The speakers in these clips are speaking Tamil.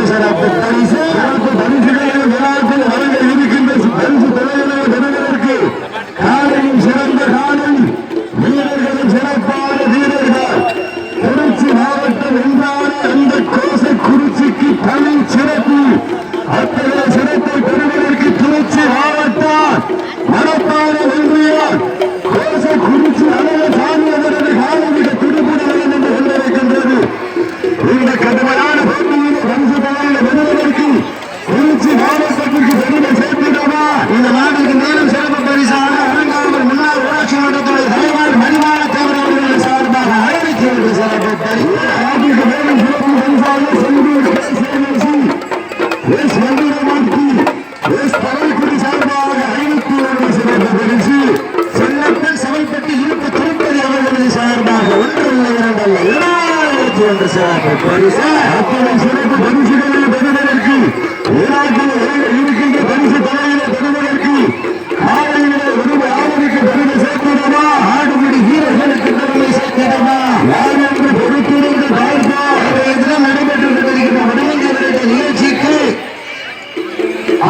சிறப்பு பரிசு விழாக்கள் வழங்க இருக்கின்ற பரிசு தலைவர்களுக்கு காலையும் சிறந்த காலை வீரர்களும் சிறப்பான வீரர்கள் திருச்சி மாவட்டம் என்றால் அந்த கோசை குறிச்சிக்கு தனி சிறப்பு அத்தகைய சிறப்பை பெறுவதற்கு திருச்சி மாவட்டம் மணப்பான ஒன்றியம் கோசை குறிச்சி அழக சாமி அவரது காலமிக துடுப்புட வேண்டும் என்று கொண்டிருக்கின்றது. இந்த கடுமையான போட்டியில் பரிசு தலைவர்கள் பெறுவதற்கு திருச்சி மாவட்டத்திற்கு பெருமை சேர்த்திடமா இந்த நாட்டுக்கு மேலும் சிறப்பு பரிசாக அலங்காவல் முன்னாள் ஊராட்சி மன்றத்துடைய தலைவர் மணிமான தேவர் அவர்கள் சார்பாக அறிவித்து சிறப்பு பரிசு நாட்டுக்கு மேலும் சிறப்பு பரிசாக செந்தூர் சார்பாக அறிவித்து சிறப்பு பரிசு செல்லப்பல் சபைப்பட்டி இருப்பு திருப்பதி அவர்களது சார்பாக ஒன்றல்ல இரண்டல்ல ஒன்று சிறப்பு பரிசு அத்தனை சிறப்பு பரிசுகளை பெறுவதற்கு இருக்கின்ற பரிசு தலைவரை பெறுவதற்கு காலையிலே ஒருவர் ஆதரிக்கு பெருமை சேர்த்திடமா ஆடுபடி வீரர்களுக்கு பெருமை சேர்த்திடமா யார் என்று பொறுத்திருந்து பார்ப்போம். நடைபெற்று கொண்டிருக்கின்ற வடமஞ்சி விரட்ட நிகழ்ச்சிக்கு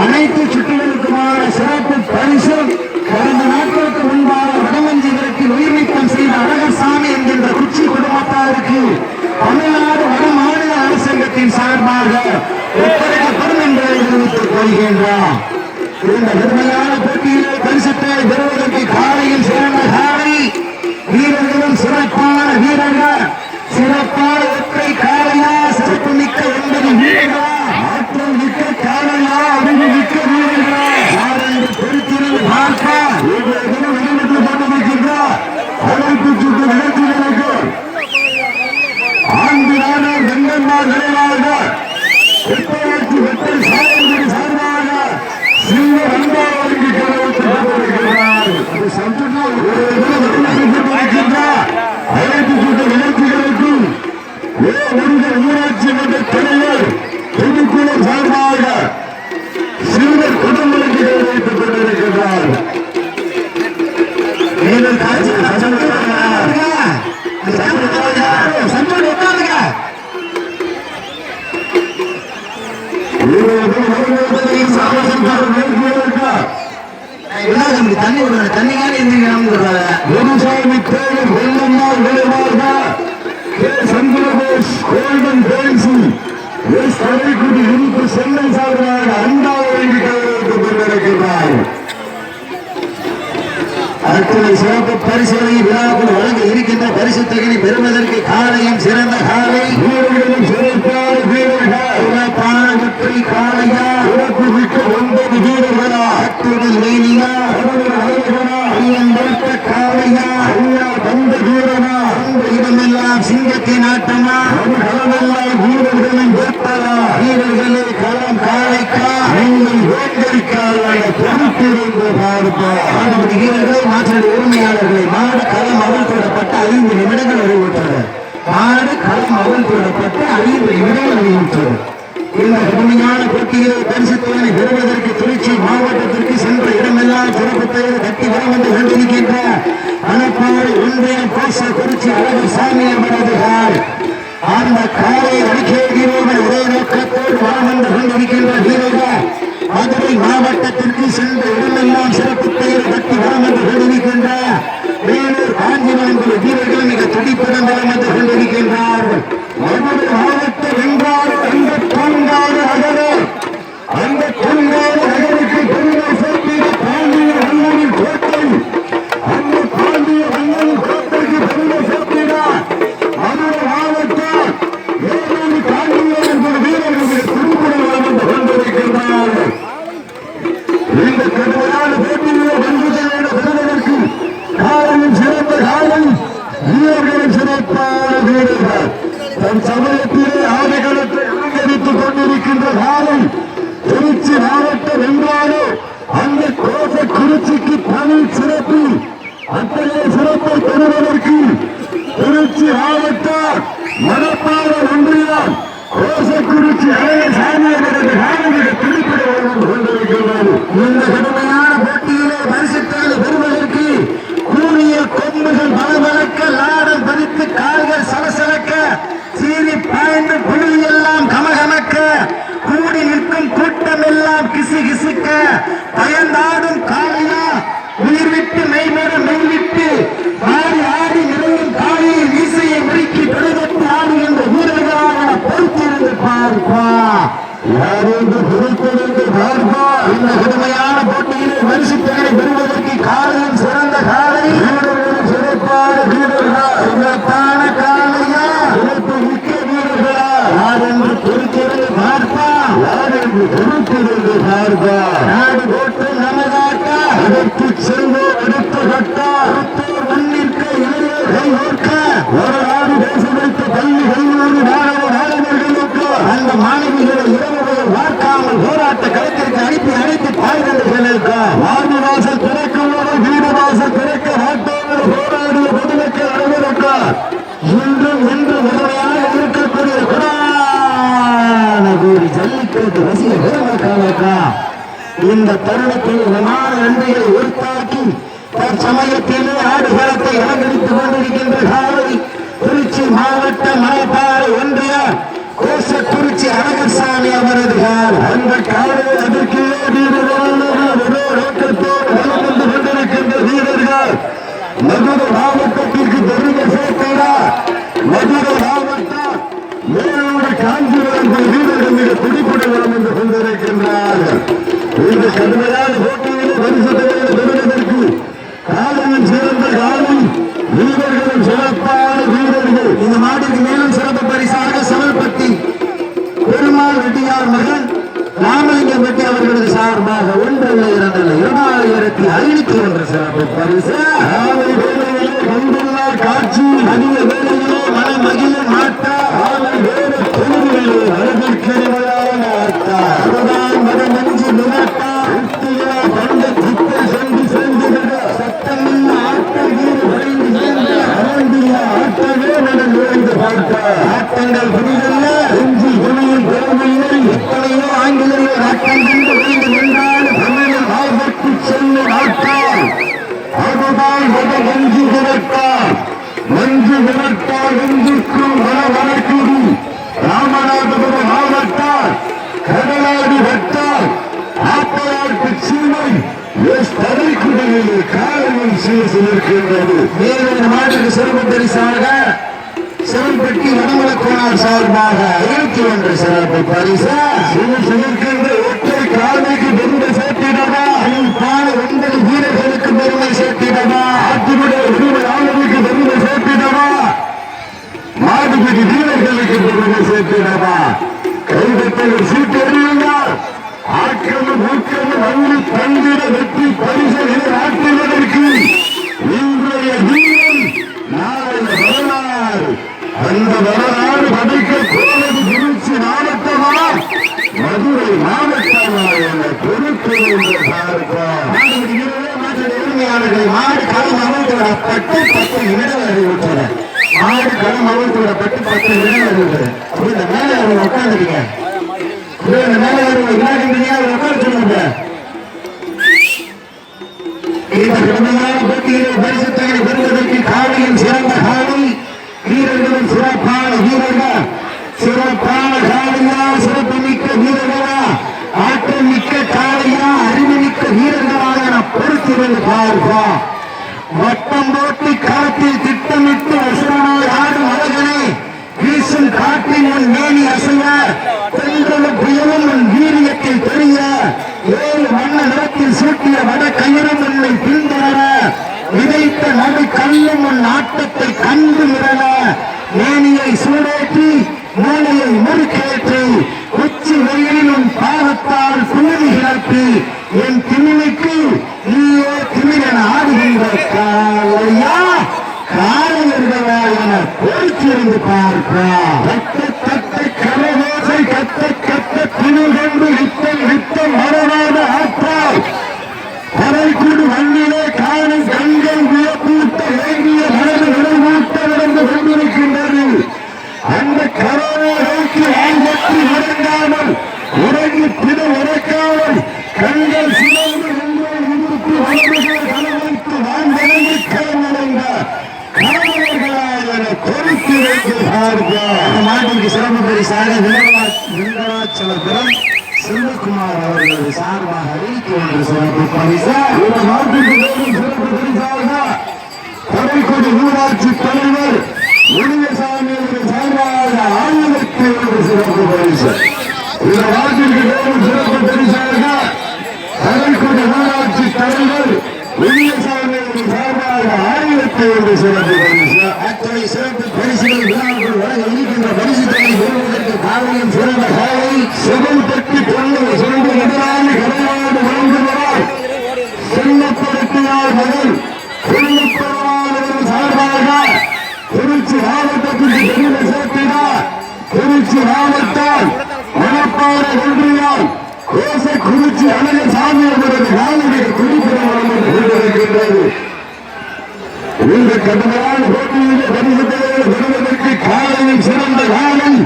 அனைத்து சுற்றுகளுக்குமான சிறப்பு பரிசு கடந்த நாட்களுக்கு முன்பாக வடமஞ்சி விரட்டில் உயிர்நீக்கம் செய்த அழகசாமி என்கின்ற குச்சி குடும்பத்தாருக்கு தமிழ்நாடு வடமாநில அரசாங்கத்தின் சார்பாக ஒப்படைக்கப்படும் என்று அறிவித்துக் கொள்கின்றோம். இந்த பெருமையான போட்டியிலே பரிசுத்தை பெறுவதற்கு காலையில் சிறந்த காலை வீரர்களும் சிறப்பான வீரர்கள் சிறப்பான ஒற்றை காலையா சிறப்பு மிக்க 9 வீரர்களா ஆற்றல் மிக்க காலையா அறிவு மிக்க வீரர்களா யார் என்று பொறுத்திருந்து பார்க்க நடைபெற்று கொண்டிருக்கின்றார். அனைத்து சுற்று நிகழ்ச்சிகளுக்கு ஆண்டினான வெங்கம்மாள் நினைவாக வெப்பவாட்சி வெட்டை சாயல்குடி சார்பாக சிங்க வந்தாவளிக்கு கலவரத்தில் கொண்டிருக்கிறார். அது சந்தோஷம் அனைத்து சுற்று நிகழ்ச்சிகளுக்கும் ஊராட்சி மன்ற தலைவர் பொதுக்குழு சார்பாக சிறுவர் குடும்பங்களுக்கு கலவரத்தில் கொண்டிருக்கிறார். விவசாயி தேவர் வெள்ளம்மாள் விளைவாக சந்திரபோஸ் கோல்டன் பேன்சி தலைக்குடி இருப்பு சென்னை சார்பாக அண்டாவளி கலவரத்தில் கொண்டிருக்கிறார். அத்தனை சிறப்பு பரிசுகளை விழாக்கள் வழங்க இருக்கின்ற பரிசு தொகையை பெறுவதற்கு காலையும் சிறந்த காலை வீரர்களும் சிறப்பான வீரர்கள் சிறப்பான வெற்றி காலையா சிறப்பு மிக்க 9 வீரர்களா அத்துடன் வேலியா ஐயன்பட்ட காலையா ஐயா தந்த வீரனா இடமெல்லாம் சிங்கத்தின் ஆட்டமா களமெல்லாம் வீரர்களின் வெப்பலா வீரர்களே களம் காலைக்கா நீங்கள் வேந்தரிக்கால பொறுத்திருந்து பார்ப்போம். வீரர்கள் மாற்று உரிமையாளர்களை மாடு களம் அவள் கூடப்பட்ட 5 நிமிடங்கள் அறிவித்தது. மாடு களம் அவள் கூடப்பட்ட 5 நிமிடங்கள் அறிவித்தது. இந்த கடுமையான போட்டியை பரிசுத்தவனை பெறுவதற்கு திருச்சி மாவட்டத்திற்கு சென்ற இடமெல்லாம் சிறப்பு பெயர் கட்டி வரம் வந்து கொண்டிருக்கின்ற மணப்பாறை ஒன்றியம் கோச குறிச்சி அழகு சாமி அவரதுகார் அந்த காலை அடிக்கிறவர்கள் ஒரே நோக்கத்தோடு வரம் வந்து கொண்டிருக்கின்ற வீரர்கள் மதுரை மாவட்டத்திற்கு சென்ற இடமெல்லாம் சிறப்பு பெயர் கட்டி வரம் வந்து கொண்டிருக்கின்ற வேலூர் காஞ்சிபுரம் வீரர்கள் மிக துடிப்புடன் வரம் வந்து கொண்டிருக்கின்றார்கள். மதுரை மாவட்டம் என்றால் அந்த பூங்காடு நகரே அந்த பூங்காடு நகருக்கு பெருமை சேர்த்திட பாண்டிய வல்லூரின் கோட்டை அந்த பாண்டிய வல்லூரின் கோட்டைக்கு பெருமை சேர்த்திட மதுரை மாவட்டம் வேலூர் காஞ்சிபுரம் என்ற வீரர்கள் துடிப்புடன் வரம் வந்து கொண்டிருக்கின்றார்கள். இந்த கடுமையான போட்டியிலே வென்றுதலை பெறுவதற்கு காலையும் சிறந்த காலை வீரர்களும் சிறப்பான வீரர்கள் தன் சமயத்திலே ஆடைகளத்தை அலங்கரித்துக் கொண்டிருக்கின்ற காலை திருச்சி மாவட்டம் என்றாலும் அந்த கோசை குறிச்சிக்கு தனி சிறப்பு அத்தகைய சிறப்பை பெறுவதற்கு திருச்சி மாவட்டம் மணப்பாறை ஒன்றியம் கோசைக்குறிச்சி சாமி திருப்பிட கொண்டிருக்கிறது. இந்த கடுமையான போட்டியிலே பரிசுகளை பெறுவதற்கு கூறிய கொம்புகள் பலபலக்க லாடம் பதித்து கால்கள் சலசலக்க சீறி பாய்ந்து புலி எல்லாம் நிற்க பயந்தாடும் காளையா உயிர் விட்டு மெய்விட்டு ஆடி ஆடி நிறையும் காளையை வீசையை முறுக்கி தொடுதட்டு ஆடுகின்ற வீரர்களாக பொறுத்திருந்து பார்ப்பா யாரோடு பொறுத்திருந்து பார்ப்பா இந்த கடுமையான போட்டியில் பரிசு தொகை பெறுவதற்கு காளையின் சிறந்த காளை வீரர்களும் சிறப்பான வீரர்கள் சிறப்பான காளையா சிறப்பு மிக்க வீரர்களா யார் என்று பொறுத்திருந்து பார்ப்பா யார் என்று பொறுத்திருந்து பார்ப்பா நாடு போட்டு நமதாட்டா அதற்கு செல்வோம் அடுத்த கட்டா அடுத்தோர் மண்ணிற்க இளையோர் கைகோர்க்க ஒரு நாடு தேசம் வைத்த பள்ளி கல்லூரி மாணவர்களுக்கு அந்த மாணவிகளை இரவுகள் பார்க்காமல் போராட்ட களத்திற்கு அனைத்து தாய்களுக்கு வார்டு வாசல் திறக்கும்போது வீடு வாசல் திறக்க மாட்டோம் போராடிய பொதுமக்கள் அனைவருக்கு இன்றும் இன்று முழுமையாக இருக்கக்கூடிய கூடி ஜல்லிக்கட்டு ரசிக பெருமக்களுக்கா இந்த தருணத்தில் விமான நன்றிகளை உருத்தாக்கி தற்சமயத்திலே ஆடுகளத்தை அலங்கரித்துக் கொண்டிருக்கின்ற காலை திருச்சி மாவட்ட மலைப்பாறை ஒன்றிய கோசக்குறிச்சி அழகர்சாமி அவரது கால் அந்த காலை அதற்கு நோக்கத்தோடு வலம் வந்து கொண்டிருக்கின்ற வீரர்கள் மதுரை மாவட்டத்திற்கு பெருமை சேர்க்கிறார் மதுரை மாவட்டம் மேலோடு காஞ்சிபுரம் வீரர்கள் மிக துடிப்புடன் வலம் வந்து கொண்டிருக்கின்றார்கள் இந்த கடுமையான போட்டியில் பரிசுகளை பெறுவதற்கு காலையில் சிறந்த காலை வீரர்களும் சிறப்பான வீரர்கள் இந்த மாட்டிற்கு மேலும் சிறப்பு பரிசாக சமல்பட்டி பெருமாள் ரெட்டியார் மகன் ராமலிங்கம் ரெட்டி அவர்களது சார்பாக 1 2,501 சிறப்பு பரிசு வந்துள்ளார் காட்சி அதிக வேலையிலே மன மகிழ மாட்டார் அவன் வேறு தொழில்களே அழகிற்கிறைமையான ஆட்டார் அதுதான் மன நெஞ்சு மிரட்டார் உத்தியா பண்ட சித்தை சென்று சத்தமில்ல ஆட்டம் வீடு வரைந்து சேர்ந்த அரண்டிய ஆட்டமே மன நுழைந்து பார்த்தார் ஆட்டங்கள் புரிதல்ல நெஞ்சு துணியில் பெறவில்லை எத்தனையோ ஆங்கிலேய ஆட்டம் கண்டு விரைந்து நின்றால் தமிழில் ஆபத்து செல்லும் ஆட்டார் அதுதான் மஞ்சு விரட்டார் நெஞ்சுக்கும் வனவனக்குடி ராமநாதபுரம் மாவட்டார் கடலாடி வட்டார் ஆப்பநாட்டு சீமை தரைக்குடியில் காலையில் சீர்கின்றது மேலும் நாட்டுக்கு சிறப்பு பரிசாக சிவன்பட்டி வடமலக்கோனார் சார்பாக 21 சிறப்பு பரிசு சிறக்கின்ற ஒற்றை காலைக்கு பெருமை சேர்த்திடவா பால 9 வீரர்களுக்கு பெருமை சேர்த்திடவா ஆற்றுடைய உரிமையாளருக்கு பெருமை சேர்த்திடவா மாடுபிடி வீரர்களுக்கு பெருமை சேர்த்திடவா கைதட்டங்கள் சீட்டு எறியுங்கள் ஆட்களும் ஊக்கமும் வங்கி தந்திர வெற்றி பரிசுகளை ஆற்றுவதற்கு இன்றைய வீரன் நாளைய வரலாறு அந்த வரலாறு படைக்க கோலது திருச்சி மாவட்டமா மதுரை மாவட்டமா என்ற பொறுப்பு உரிமையாளர்கள் மாடு களம் அமர்ந்துவிடப்பட்டு 10 நிமிடம் அறிவித்தன மாடு களம் அமர்ந்துவிடப்பட்டு 10 நிமிடம் அறிவித்தது அப்படி இந்த மேலே அவங்க உட்காந்துருங்க மேலே உட்காந்து சொல்லுங்க இந்த கடுமையான போட்டியில் பரிசு தொகை பெறுவதற்கு காலையில் சிறந்த காலை வீரர்களும் சிறப்பான வீரர்கள் சிறப்பான காலையா சிறப்பு மிக்க வீரர்களா ஆற்றல் மிக்க காலையா அறிவு மிக்க வீரர்களாக என பொறுத்திருந்து பார்ப்போம் வட்டம் போட்டு களத்தில் திட்டமிட்டு அசுரனாய் ஆடும் அழகனே வீசும் காற்றின் உன் மேனி அசைய பெண்களும் புயலும் உன் வீரியத்தில் தெரிய 7 வண்ண நிறத்தில் சூட்டிய வட கயிறும் உன்னை பின்தொடர விதைத்த நடு கல்லும் உன் ஆட்டத்தை கண்டு மிரள மேனியை சூடேற்றி மூளையை முறுக்கேற்றி உச்சி வெயிலில் உன் பாகத்தால் குளிர் கிளப்பி என் திமிழுக்கு நீயோ திமிழன் ஆடுகின்ற காலையா காலையர்களா என பொறுத்திருந்து பார்ப்பா தட்ட கரவோசை கத்த திமிழ் கொண்டு யுத்தம் மரவாத ஆற்றால் கரைக்குடி மண்ணிலே காலை கண்கள் வியப்பூட்ட வேண்டிய மனது விளைவூட்ட நடந்து கொண்டிருக்கின்றது அந்த கரோனை நோக்கி ஆழ்வற்றி உறங்காமல் உறங்கி பிற உறக்காமல் கண்கள் சிறந்து உதிர்த்து வளர்ந்து கலவைத்து வாழ்ந்தவங்கி களமடைந்த காவலர்களால் என பொறுத்து வைத்து பார்ப்போம். மாட்டிற்கு சிறப்பு பரிசாக விருதாச்சலபுரம் செல்வகுமார் அவர்களது சார்பாக அறிவித்து ஒன்று சிறப்பு பரிசு. இந்த நாட்டிற்கு மேலும் சிறப்பு பரிசாக கடைக்கோடி ஊராட்சி தலைவர் முனியசாமி அவர்கள் சார்பாக 1000 சிறப்பு பரிசு. இந்த நாட்டிற்கு மேலும் சிறப்பு பரிசாக கடைக்கோடி ஊராட்சி தலைவர் முனியசாமி அவர்கள் சார்பாக 1000 சிறப்பு பரிசு. அத்தனை சிறப்பு பரிசுகள் விழாவுக்குள் வழங்க இருக்கின்ற பரிசு தொகை பெறுவதற்கு காலையும் சிறந்த காலை சிவன் தட்டி பொருள் சிறந்த முதலாளி கடைநாடு வழங்குகிறார் செல்லப்படுத்தினார் மகன் கொல்லப்பெருமாள் சார்பாக திருச்சி மாவட்டத்திற்கு பெருமை சேர்த்தினார். திருச்சி மாவட்டம் மணப்பாறை ஒன்றியால் குறிச்சி அழக சாமி அவரது காலடியை குறிப்பிடுகின்றது. இந்த கடுமையான போட்டியிலே பரிசுகளை பெறுவதற்கு காலையில் சிறந்த காலம்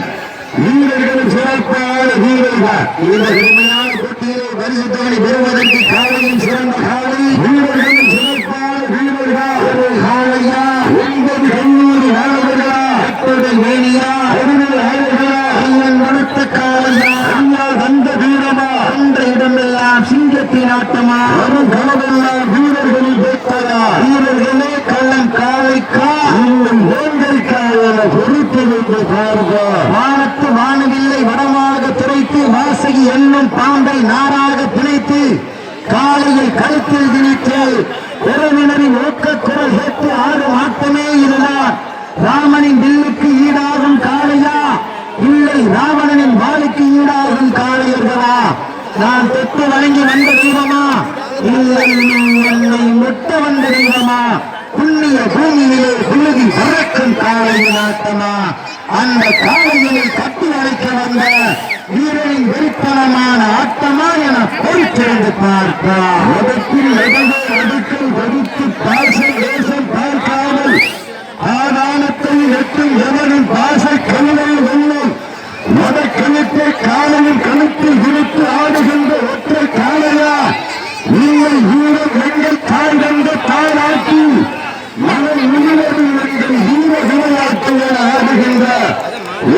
வீரர்களும் சிறப்பான வீரர்கள். இந்த கடுமையான போட்டியிலே பரிசு தொகை பெறுவதற்கு காலையும் சிறந்த காலை வீரர்களும் சிறப்பான வீரர்கள். காலையா 9 கல்லூரி மாணவர்களா 8 மேனியா 11 ஆளுகளா ஐயன் நடத்த காலையா ஐயா தந்த வீரமா என்ற இடமெல்லாம் சிங்கத்தின் ஆட்டமா வரும் களமெல்லாம் வீரர்களில் வைத்ததா வீரர்களே கள்ளம் காலைக்கா இன்னும் வேங்கைக்கான பொறுத்திருந்து பார்ப்பா. வானத்து வானவில்லை வடமாக துரைத்து வாசகி என்னும் பாம்பை நாராக பிணைத்து காலையில் கழுத்தில் திணித்து உறவினரின் ஊக்க குரல் கேட்டு ஆடும் ஆட்டமே இதுதான். ராமனின் வில்லுக்கு ஈடாகும் காளையா இல்லை ராவணனின் வாளுக்கு ஈடாகும் காளையர்களா? நான் தொட்டு வழங்கி வந்த தெய்வமா இல்லை என்னை முட்ட வந்த தெய்வமா? புண்ணிய பூமியிலே புழுதி பறக்கும் காளையின் ஆட்டமா? அந்த காளையினை கட்டி அழைக்க வந்த வீரனின் வெறித்தனமான ஆட்டமா என பொறுத்திருந்து பார்ப்பார். அதற்குள் நடுவே அடுக்கல் வகுத்து பாசல் தேசம் பார்க்காமல் ஆதானத்தை எட்டும் எவரின் பாசை கல்லை வெல்லும் மதக்கணிப்பை காலையில் கணக்கில் விரித்து ஆடுகின்ற ஒற்றை காலையா நீங்கள் வீரர் எங்கள் தாய் வந்த தாராட்டி மனம் முழுவதும் எங்கள் வீர விளையாட்டுகள் ஆடுகின்ற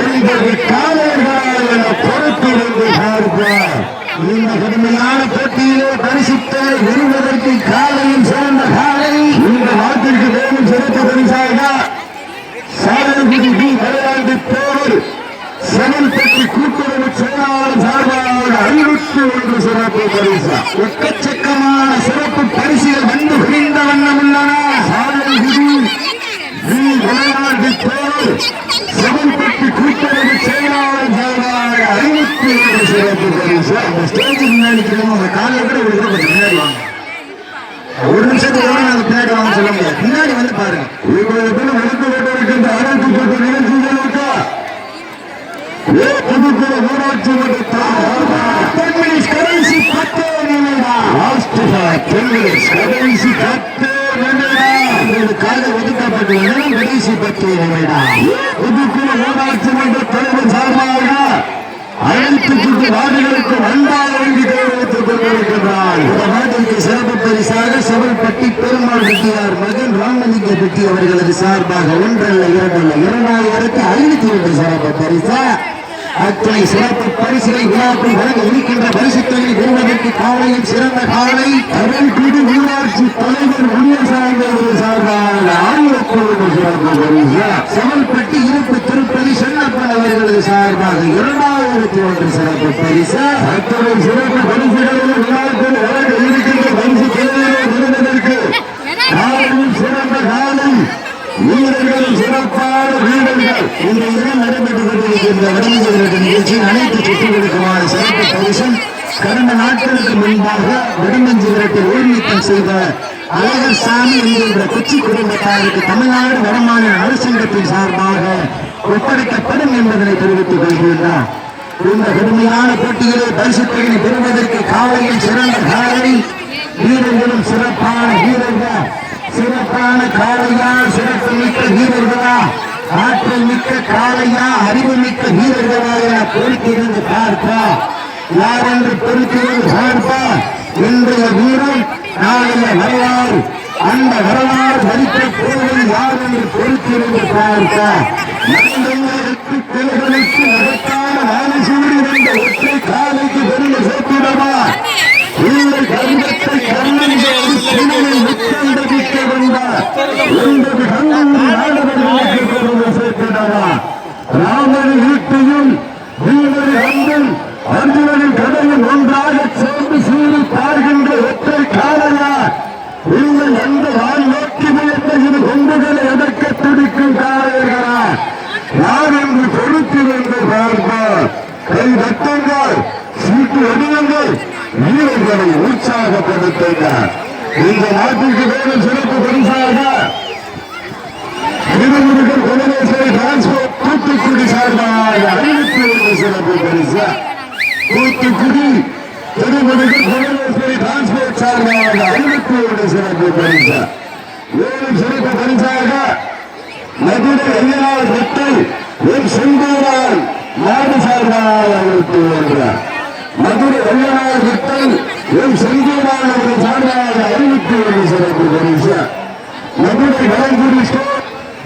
எங்கள் காலைகளால் என பொறுத்திருந்து பார்ப்பார். இந்த கடுமையான போட்டியிலே பரிசுத்தை வெறுவதற்கு காலையும் சிறந்த காலை இந்த நாட்டிற்கு மேலும் சிறப்பு பரிசாக சாலைக்குடி பி விளையாட்டு போர் செவல் பெட்டி கூட்டுறவு செயலாளர் சார்பாக 501 சிறப்பு பரிசா. எக்கச்சக்கமான சிறப்பு பரிசுகள் வந்து குவிந்த வண்ணம் உள்ளன. சாலைக்குடி பி விளையாட்டு போர் செவல் பெட்டி கூட்டுறவு செயலாளர் சார்பாக 501 சிறப்பு பரிசா. அந்த ஸ்டேஜுக்கு முன்னாடி கிளம்ப உங்க காலையில் கூட ஒரு கொஞ்சம் பின்னாடி வாங்க. ஒரு நிமிஷத்துக்கு கூட நாங்க பின்னாடி வாங்க சொல்ல முடியாது. பின்னாடி வந்து பாருங்க. இவர்கள் நடத்தப்பட்டிருக்கின்ற அனைத்து கூட்ட நிகழ்ச்சிகளுக்கு புதுக்குழு ஊராட்சி கடைசி 10 நிமிடம் கடைசி 10 உங்களுக்காக ஒதுக்கப்பட்ட இடம் கடைசி 10 நிமிடம். புதுக்குழு ஊராட்சி மன்ற தலைவர் சார்பாக அனைத்து கூட்டு வார்டுகளுக்கு 2000 தெரிவித்துக் கொண்டிருக்கிறார். இந்த நாட்டிற்கு சிறப்பு பரிசாக செவல்பட்டி பெருமாள் ரெட்டியார் மகன் ராமலிங்க பெட்டி அவர்களது சார்பாக 1 அல்ல 2 அல்ல 2501 சிறப்பு பரிசா. அத்தனை சிறப்பு பரிசுகளை விழாக்கள் வழங்க இருக்கின்ற பரிசுத்தொகை பெறுவதற்கு காலையில் சிறந்த காலை கடைக்குடி ஊராட்சி தலைவர் முனியசாமி அவர்கள் சார்பாக 1001 சிறப்பு பரிசா. செவல்பட்டி இருப்பு திருப்பதி சென்னப்பன் அவர்களது சார்பாக 2001 சிறப்பு பரிசா. அத்தனை சிறப்பு பரிசுகளில் விழாக்கள் வழங்க இருக்கின்ற பரிசு தொகையை பெறுவதற்கு காலையில் சிறந்த காலை வீரர்கள் சிறப்பான வீரர்கள். இந்த இடம் நடைபெற்றுக் கொண்டிருக்கின்ற வடமஞ்சு நிகழ்ச்சி அனைத்து சுற்றுகளுக்குமான சிறப்பு பரிசும் கடந்த நாட்களுக்கு முன்பாக வடமஞ்சு விரட்டில் ஊர்நீக்கம் செய்த அழகர் சாமி என்கின்ற கொச்சி குடும்பத்தாருக்கு தமிழ்நாடு வடமாநில அரசாங்கத்தின் சார்பாக ஒப்படைக்கப்படும் என்பதனை தெரிவித்துக் கொள்கின்றார். இந்த கடுமையான போட்டியிலே பரிசு தொகையை பெறுவதற்கு காலையில் சிறந்த காலை வீரர்களும் சிறப்பான வீரர்கள். சிறப்பான காளையா சிறப்பு மிக்க வீரர்களா ஆற்றல் மிக்க காளையா அறிவு மிக்க வீரர்களா என பொறுத்திருந்து பார்ப்பா. யார் என்று பொறுத்திருந்து பார்ப்பா. இன்றைய வீரம் நாளைய வரலாறு. அந்த வரலாறு மதிக்க போவது யார் என்று பொறுத்திருந்து பார்ப்பா. நடுங்களுக்கு பிள்ளைகளுக்கு நடக்கான மாலை சூடி வந்த ஒற்றை காலைக்கு பெருமை தட்டுங்கள், சீட்டு அடியுங்கள், வீரர்களை உற்சாகப்படுத்துங்கள். இந்த நாட்டிற்கு வேணும் சிறப்பு பரிசாக திருமுருகன் குணவேஸ்வரி டிரான்ஸ்போர்ட் தூத்துக்குடி சார்பாக 51 சிறப்பு பரிசு. தூத்துக்குடி திருமுருகன் குணவேஸ்வரி டிரான்ஸ்போர்ட் சார்பாக 51 சிறப்பு பரிசு. மேலும் சிறப்பு பரிசாக மதுரை ஐயனார் வெட்டை என் செந்தூரான் நாடு சார்பாக 51. மதுரை ஐயனார் வெட்டை என் செந்தூரான் அவர்கள் சார்பாக 51 சிறப்பு பரிசு. மதுரை வளங்குடி ஸ்டோர்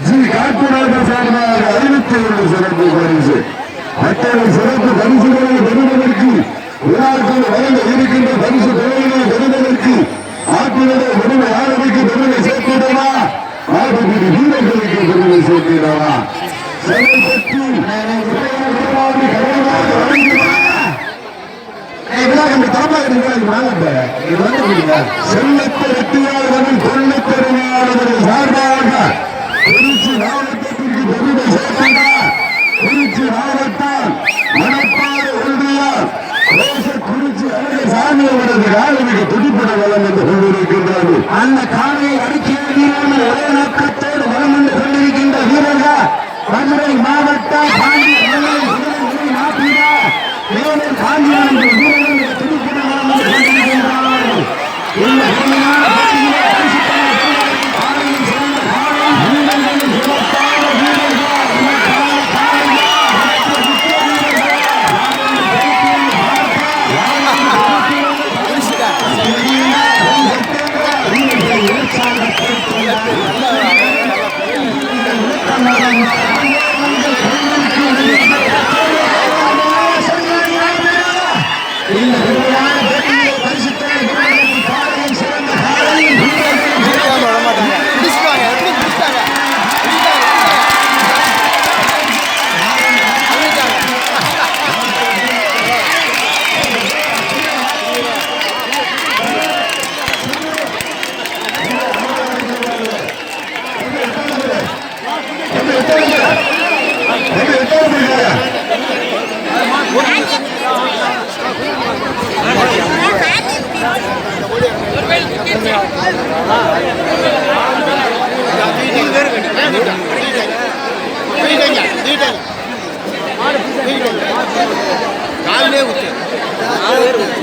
ஜி காட்டுநாதர் சார்பாக 51 சிறப்பு பரிசு. அத்தனை சிறப்பு பரிசுகளை பெறுவதற்கு விழாக்கள் வழங்க இருக்கின்ற பரிசு தொகையினை பெறுவதற்கு ஆட்டினுடைய பெருமை ஆளுமைக்கு பெருமை சேர்த்திடவா, ஆட்டுக்குடி வீரர்களுக்கு பெருமை சேர்த்திடவா. சென்னை பற்றி செல்லத்தை வெற்றியாளர்கள் கொள்ளை பெருமையாளர்கள் சார்பாக திருச்சி மாவட்டத்திற்கு பெருமை சேர்க்கிறார். திருச்சி மாவட்டம் மணப்பாறை ஒன்றியம் குறிச்சி அழகர் சாமி அவரது காலமிக துடிப்பட வளம் என்று கொண்டிருக்கின்றார்கள். அந்த காலையை அடிக்கிறார்கள் ஒரே நோக்கத்தோடு வளம் என்று கொண்டிருக்கின்ற வீரர்கள் மதுரை மாவட்டம் காஞ்சிபுரம் வீரர்கள் துடிப்பட வளம் என்று கொண்டிருக்கின்றார்கள். இந்த காலையிலே